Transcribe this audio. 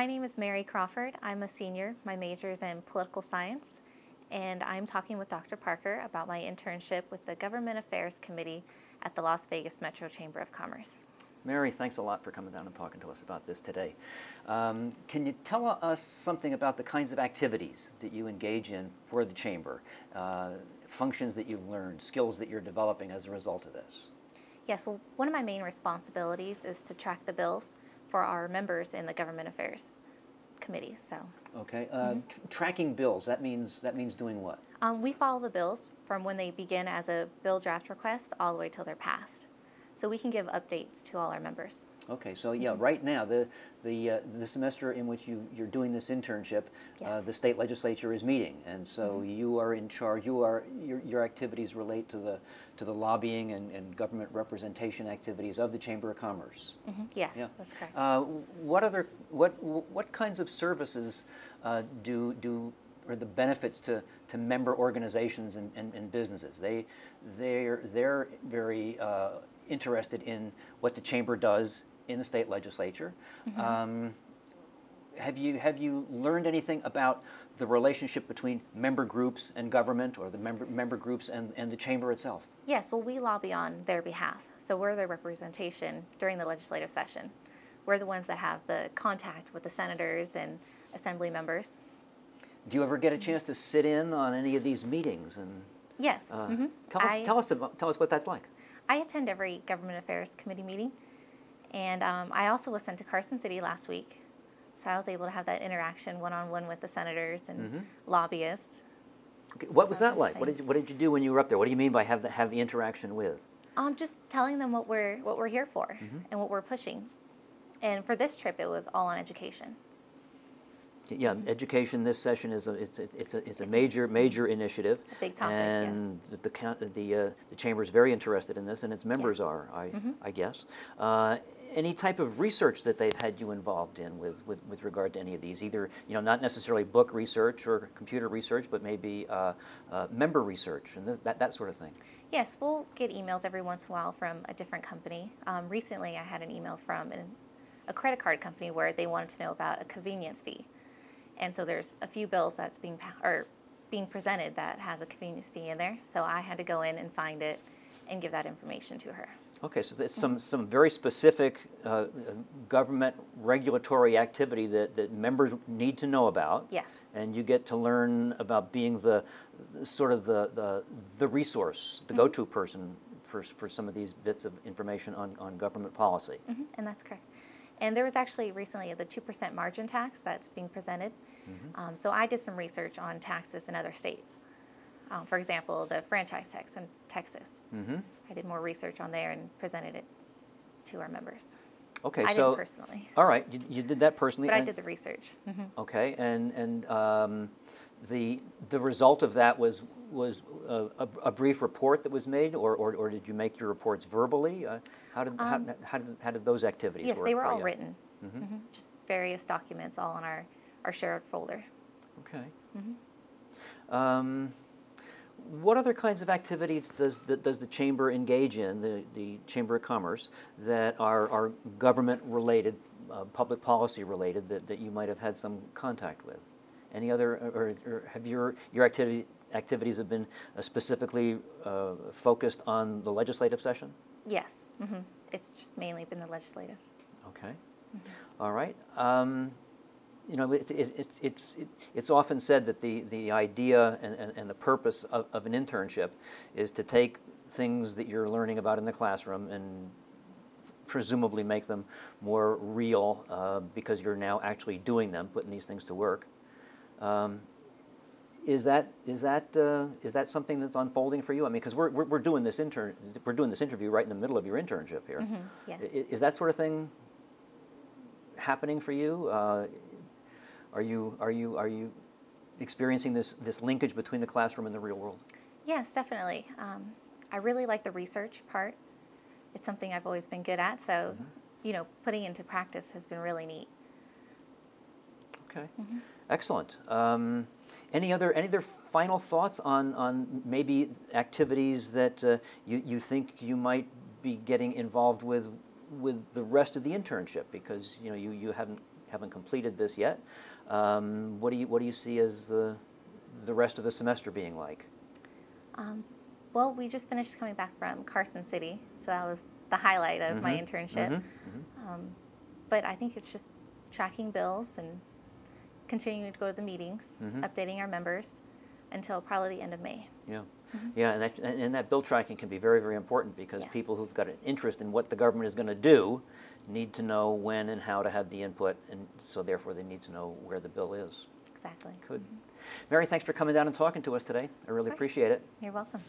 My name is Mary Crawford. I'm a senior. My major is in political science, and I'm talking with Dr. Parker about my internship with the Government Affairs Committee at the Las Vegas Metro Chamber of Commerce. Mary, thanks a lot for coming down and talking to us about this today. Can you tell us something about the kinds of activities that you engage in for the Chamber, functions that you've learned, skills that you're developing as a result of this? Yes, well, one of my main responsibilities is to track the bills for our members in the Government Affairs Committee. Okay, tracking bills, that means doing what? We follow the bills from when they begin as a bill draft request all the way till they're passed. So we can give updates to all our members. Okay, so yeah, right now, the semester in which you're doing this internship, Yes. the state legislature is meeting, and so you are in charge. Your activities relate to the lobbying and government representation activities of the Chamber of Commerce. Yes, Yeah. that's correct. What kinds of services are the benefits to member organizations and businesses? They're very interested in what the Chamber does in the state legislature. Have you learned anything about the relationship between member groups and government, or the member groups and the Chamber itself? Yes, well, we lobby on their behalf. So we're their representation during the legislative session. We're the ones that have the contact with the senators and assembly members. Do you ever get a chance to sit in on any of these meetings? And Yes. tell us what that's like. I attend every Government Affairs Committee meeting, and I also was sent to Carson City last week, so I was able to have that interaction one-on-one with the senators and lobbyists. Okay. What was that like? What did you do when you were up there? What do you mean by have the interaction with? Just telling them what we're here for and what we're pushing. And for this trip, it was all on education. Yeah, education this session is a major initiative. A big topic, and yes. The Chamber is very interested in this, and its members Yes. are, I guess. Any type of research that they've had you involved in with regard to any of these, either not necessarily book research or computer research, but maybe member research and that sort of thing? Yes, we'll get emails every once in a while from a different company. Recently, I had an email from a credit card company where they wanted to know about a convenience fee. And so there's a few bills that's being presented that has a convenience fee in there. So I had to go in and find it and give that information to her. Okay, so that's some very specific government regulatory activity that members need to know about. Yes. And you get to learn about being the resource, the go-to person for some of these bits of information on government policy. And that's correct. And there was actually recently the 2% margin tax that's being presented. So I did some research on taxes in other states. For example, the franchise tax in Texas. I did more research on there and presented it to our members. Okay, I didn't personally. All right, you did that personally. But I did the research. Okay, and the result of that was a brief report that was made, or did you make your reports verbally? How did those activities work? Yes, they were for all you? written. Just various documents all in our shared folder. Okay. What other kinds of activities does the Chamber engage in, the Chamber of Commerce, that are government related, public policy related, that you might have had some contact with? Any other, or have your activities have been specifically focused on the legislative session? Yes. It's just mainly been the legislative. Okay. All right. It's often said that the idea and the purpose of an internship is to take things that you're learning about in the classroom and presumably make them more real because you're now actually doing them, putting these things to work. Is that something that's unfolding for you? I mean, because we're doing this interview right in the middle of your internship here. Yes. Is that sort of thing happening for you? Are you experiencing this linkage between the classroom and the real world? Yes, definitely. I really like the research part. It's something I've always been good at. So, putting into practice has been really neat. Okay, excellent. Any other final thoughts on maybe activities that you think you might be getting involved with the rest of the internship, because you haven't haven't completed this yet. What do you see as the rest of the semester being like? Well, we just finished coming back from Carson City, so that was the highlight of my internship. But I think it's just tracking bills and continuing to go to the meetings, updating our members until probably the end of May. Yeah, yeah, and that bill tracking can be very, very important because people who've got an interest in what the government is going to do need to know when and how to have the input, and so therefore they need to know where the bill is. Exactly. Good. Mary, thanks for coming down and talking to us today. I really appreciate it. You're welcome.